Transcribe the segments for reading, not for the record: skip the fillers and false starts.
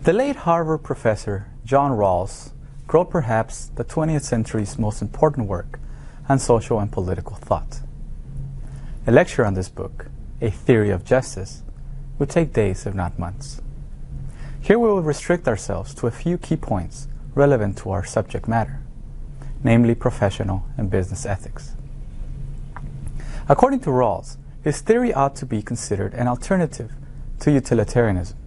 The late Harvard professor John Rawls wrote perhaps the 20th century's most important work on social and political thought. A lecture on this book, A Theory of Justice, would take days if not months. Here we will restrict ourselves to a few key points relevant to our subject matter, namely professional and business ethics. According to Rawls, his theory ought to be considered an alternative to utilitarianism.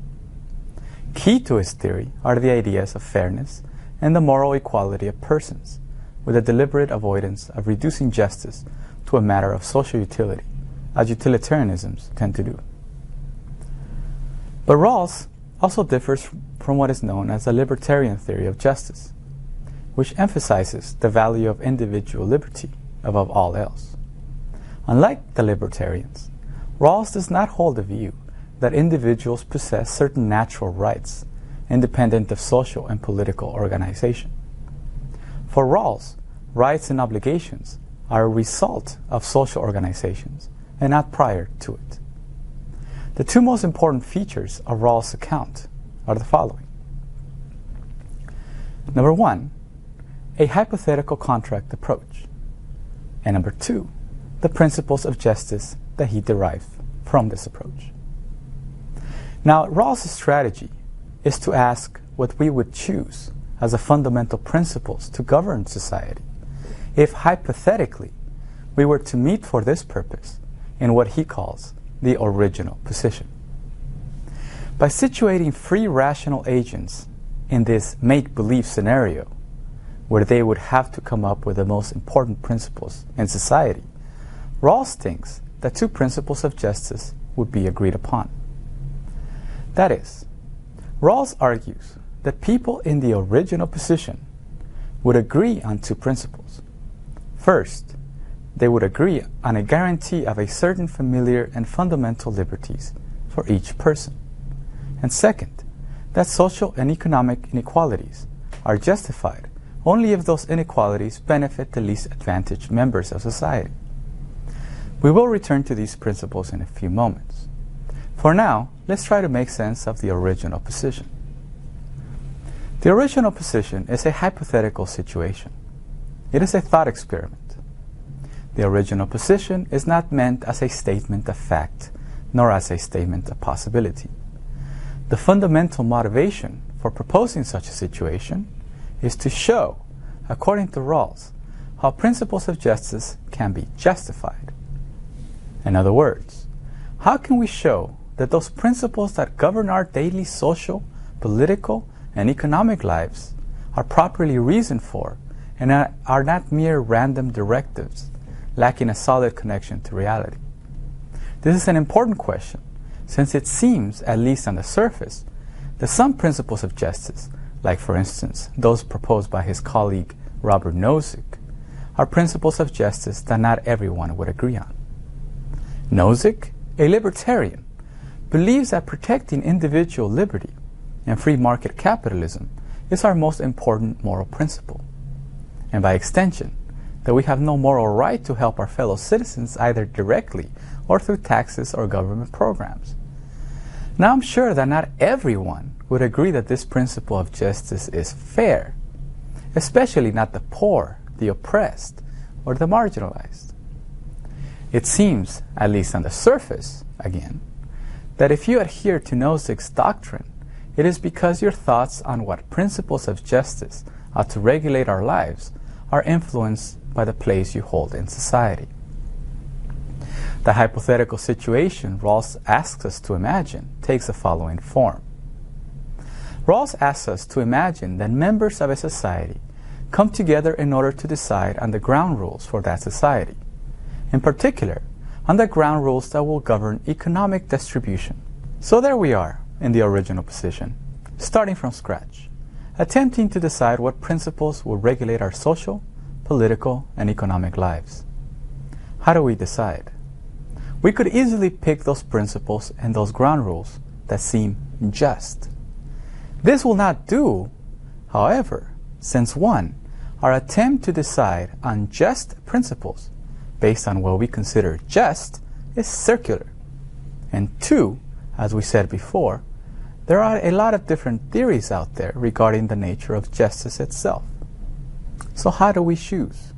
Key to his theory are the ideas of fairness and the moral equality of persons, with a deliberate avoidance of reducing justice to a matter of social utility, as utilitarianisms tend to do. But Rawls also differs from what is known as the libertarian theory of justice, which emphasizes the value of individual liberty above all else. Unlike the libertarians, Rawls does not hold the view that individuals possess certain natural rights independent of social and political organization. For Rawls, rights and obligations are a result of social organizations and not prior to it. The two most important features of Rawls' account are the following. Number one, a hypothetical contract approach. And number two, the principles of justice that he derived from this approach. Now, Rawls' strategy is to ask what we would choose as the fundamental principles to govern society if hypothetically we were to meet for this purpose in what he calls the original position. By situating free rational agents in this make-believe scenario, where they would have to come up with the most important principles in society, Rawls thinks that two principles of justice would be agreed upon. That is, Rawls argues that people in the original position would agree on two principles. First, they would agree on a guarantee of a certain familiar and fundamental liberties for each person. And second, that social and economic inequalities are justified only if those inequalities benefit the least advantaged members of society. We will return to these principles in a few moments. For now, let's try to make sense of the original position. The original position is a hypothetical situation. It is a thought experiment. The original position is not meant as a statement of fact, nor as a statement of possibility. The fundamental motivation for proposing such a situation is to show, according to Rawls, how principles of justice can be justified. In other words, how can we show that those principles that govern our daily social, political, and economic lives are properly reasoned for and are not mere random directives lacking a solid connection to reality? This is an important question, since it seems, at least on the surface, that some principles of justice, like for instance those proposed by his colleague Robert Nozick, are principles of justice that not everyone would agree on. Nozick, a libertarian, believes that protecting individual liberty and free market capitalism is our most important moral principle, and by extension, that we have no moral right to help our fellow citizens either directly or through taxes or government programs. Now, I'm sure that not everyone would agree that this principle of justice is fair, especially not the poor, the oppressed, or the marginalized. It seems, at least on the surface, again, that if you adhere to Nozick's doctrine, it is because your thoughts on what principles of justice ought to regulate our lives are influenced by the place you hold in society. The hypothetical situation Rawls asks us to imagine takes the following form. Rawls asks us to imagine that members of a society come together in order to decide on the ground rules for that society, in particular, on the ground rules that will govern economic distribution. So there we are in the original position, starting from scratch, attempting to decide what principles will regulate our social, political, and economic lives. How do we decide? We could easily pick those principles and those ground rules that seem just. This will not do, however, since one, our attempt to decide on just principles based on what we consider just is circular, and two, as we said before, there are a lot of different theories out there regarding the nature of justice itself. So how do we choose?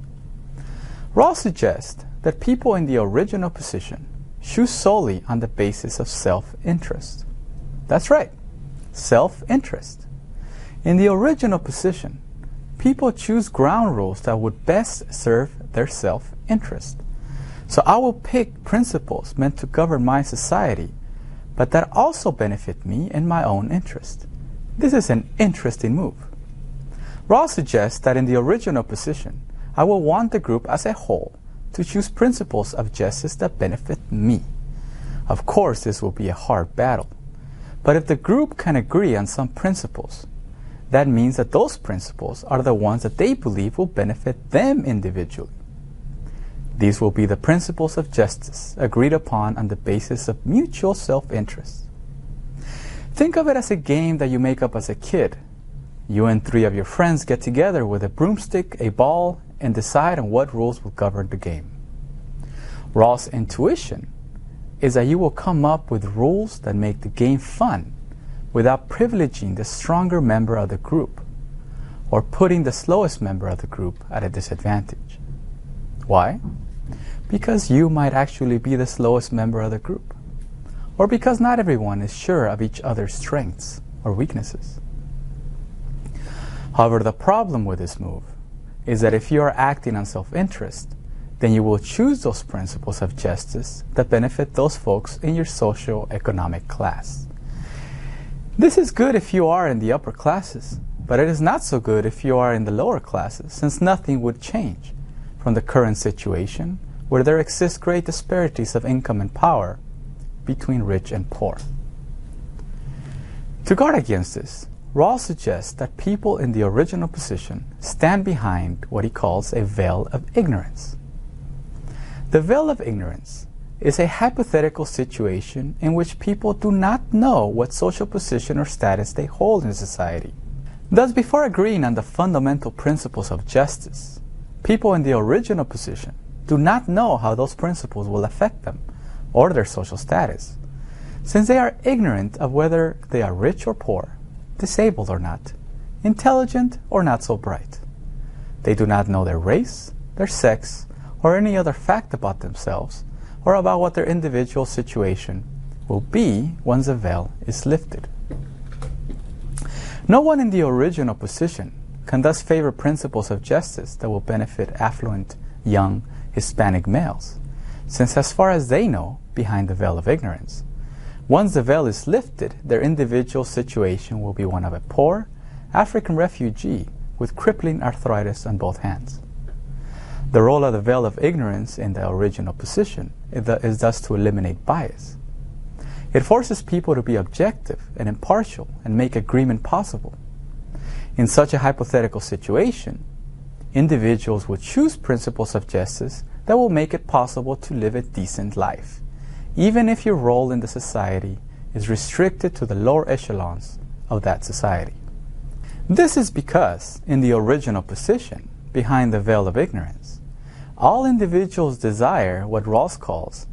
Rawls suggests that people in the original position choose solely on the basis of self-interest. That's right, self-interest. In the original position, people choose ground rules that would best serve their self-interest. So I will pick principles meant to govern my society, but that also benefit me and my own interest. This is an interesting move. Rawls suggests that in the original position, I will want the group as a whole to choose principles of justice that benefit me. Of course, this will be a hard battle. But if the group can agree on some principles, that means that those principles are the ones that they believe will benefit them individually. These will be the principles of justice agreed upon on the basis of mutual self-interest. Think of it as a game that you make up as a kid. You and 3 of your friends get together with a broomstick, a ball, and decide on what rules will govern the game. Rawls' intuition is that you will come up with rules that make the game fun without privileging the stronger member of the group or putting the slowest member of the group at a disadvantage. Why? Because you might actually be the slowest member of the group, or because not everyone is sure of each other's strengths or weaknesses. However, the problem with this move is that if you are acting on self-interest, then you will choose those principles of justice that benefit those folks in your socio-economic class. This is good if you are in the upper classes, but it is not so good if you are in the lower classes, since nothing would change from the current situation where there exist great disparities of income and power between rich and poor. To guard against this, Rawls suggests that people in the original position stand behind what he calls a veil of ignorance. The veil of ignorance is a hypothetical situation in which people do not know what social position or status they hold in society. Thus, before agreeing on the fundamental principles of justice, people in the original position do not know how those principles will affect them or their social status, since they are ignorant of whether they are rich or poor, disabled or not, intelligent or not so bright. They do not know their race, their sex, or any other fact about themselves or about what their individual situation will be once the veil is lifted. No one in the original position can thus favor principles of justice that will benefit affluent, young, Hispanic males, since as far as they know, behind the veil of ignorance, once the veil is lifted, their individual situation will be one of a poor African refugee with crippling arthritis on both hands. The role of the veil of ignorance in the original position is thus to eliminate bias. It forces people to be objective and impartial and make agreement possible. In such a hypothetical situation, individuals will choose principles of justice that will make it possible to live a decent life, even if your role in the society is restricted to the lower echelons of that society. This is because, in the original position, behind the veil of ignorance, all individuals desire what Rawls calls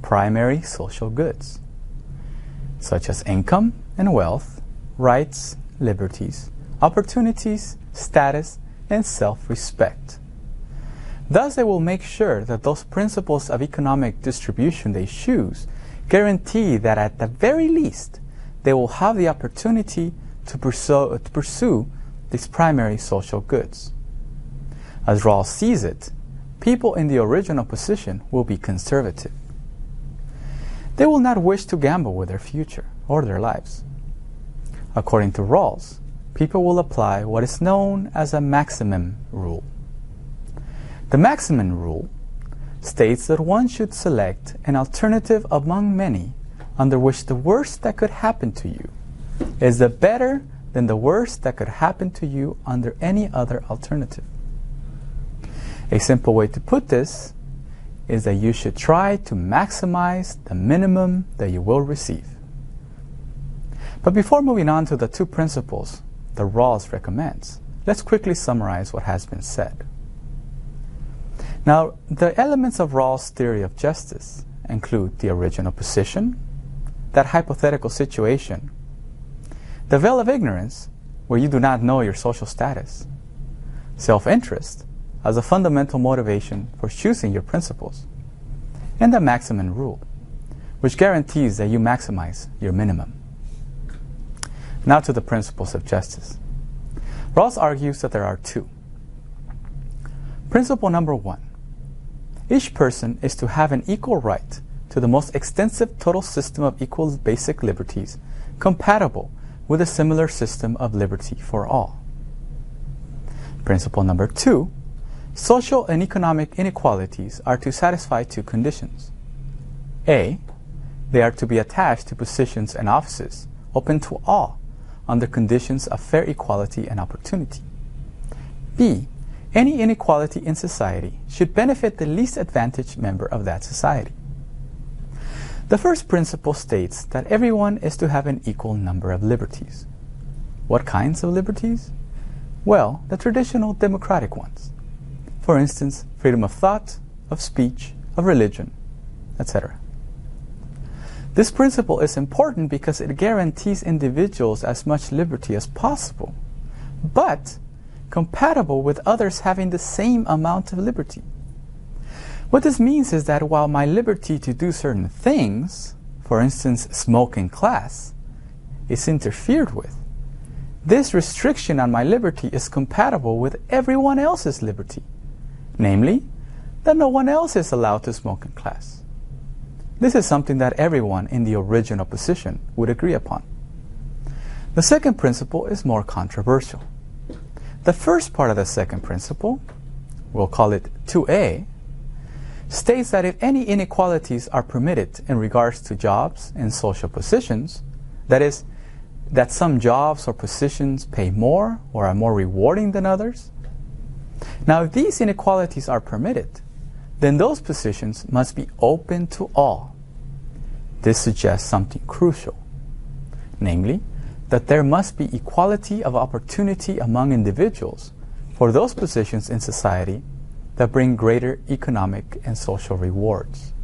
primary social goods, such as income and wealth, rights, liberties, opportunities, status, and self-respect. Thus, they will make sure that those principles of economic distribution they choose guarantee that at the very least, they will have the opportunity to pursue these primary social goods. As Rawls sees it, people in the original position will be conservative. They will not wish to gamble with their future or their lives. According to Rawls, people will apply what is known as a maximum rule. The maximum rule states that one should select an alternative among many under which the worst that could happen to you is the better than the worst that could happen to you under any other alternative. A simple way to put this is that you should try to maximize the minimum that you will receive. But before moving on to the 2 principles that Rawls recommends, let's quickly summarize what has been said. Now, the elements of Rawls' theory of justice include the original position, that hypothetical situation, the veil of ignorance, where you do not know your social status, self-interest as a fundamental motivation for choosing your principles, and the maximum rule, which guarantees that you maximize your minimum. Now to the principles of justice. Rawls argues that there are two. Principle number 1. Each person is to have an equal right to the most extensive total system of equal basic liberties compatible with a similar system of liberty for all. Principle number 2. Social and economic inequalities are to satisfy two conditions. A. They are to be attached to positions and offices open to all under conditions of fair equality and opportunity. B. Any inequality in society should benefit the least advantaged member of that society. The first principle states that everyone is to have an equal number of liberties. What kinds of liberties? Well, the traditional democratic ones. For instance, freedom of thought, of speech, of religion, etc. This principle is important because it guarantees individuals as much liberty as possible, but compatible with others having the same amount of liberty. What this means is that while my liberty to do certain things, for instance, smoke in class, is interfered with, this restriction on my liberty is compatible with everyone else's liberty, namely, that no one else is allowed to smoke in class. This is something that everyone in the original position would agree upon. The second principle is more controversial. The first part of the second principle, we'll call it 2A, states that if any inequalities are permitted in regards to jobs and social positions, that is, that some jobs or positions pay more or are more rewarding than others. Now, if these inequalities are permitted, then those positions must be open to all. This suggests something crucial, namely, that there must be equality of opportunity among individuals for those positions in society that bring greater economic and social rewards.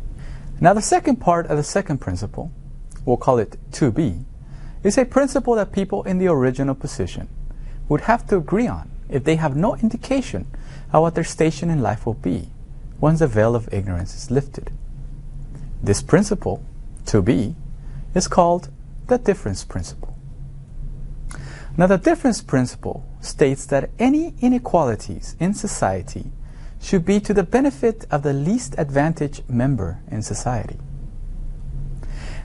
Now, the second part of the second principle, we'll call it 2B, is a principle that people in the original position would have to agree on if they have no indication of what their station in life will be once the veil of ignorance is lifted. This principle, 2B, is called the difference principle. Now, the difference principle states that any inequalities in society should be to the benefit of the least advantaged member in society.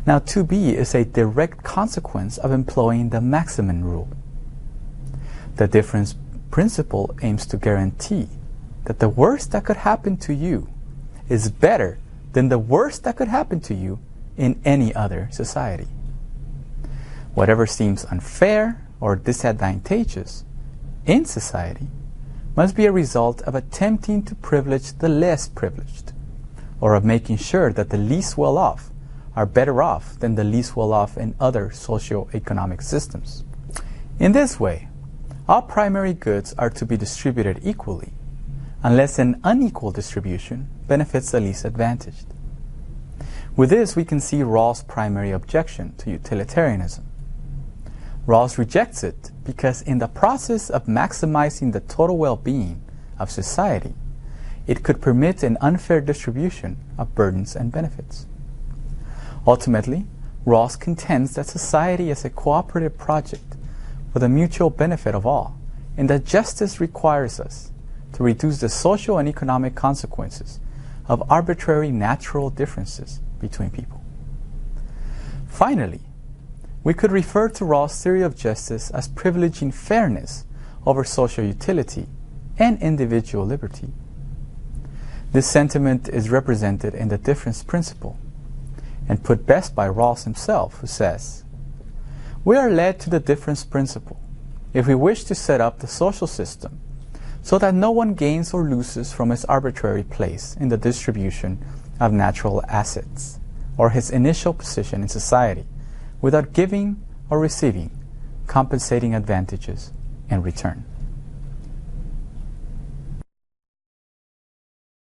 Now, 2B is a direct consequence of employing the maximum rule. The difference principle aims to guarantee that the worst that could happen to you is better than the worst that could happen to you in any other society. Whatever seems unfair or disadvantageous in society must be a result of attempting to privilege the less privileged, or of making sure that the least well-off are better off than the least well-off in other socio-economic systems. In this way, all primary goods are to be distributed equally, unless an unequal distribution benefits the least advantaged. With this, we can see Rawls' primary objection to utilitarianism. Rawls rejects it because in the process of maximizing the total well-being of society, it could permit an unfair distribution of burdens and benefits. Ultimately, Rawls contends that society is a cooperative project for the mutual benefit of all, and that justice requires us to reduce the social and economic consequences of arbitrary natural differences between people. Finally, we could refer to Rawls' theory of justice as privileging fairness over social utility and individual liberty. This sentiment is represented in the difference principle, and put best by Rawls himself, who says, "We are led to the difference principle if we wish to set up the social system so that no one gains or loses from his arbitrary place in the distribution of natural assets or his initial position in society without giving or receiving compensating advantages in return."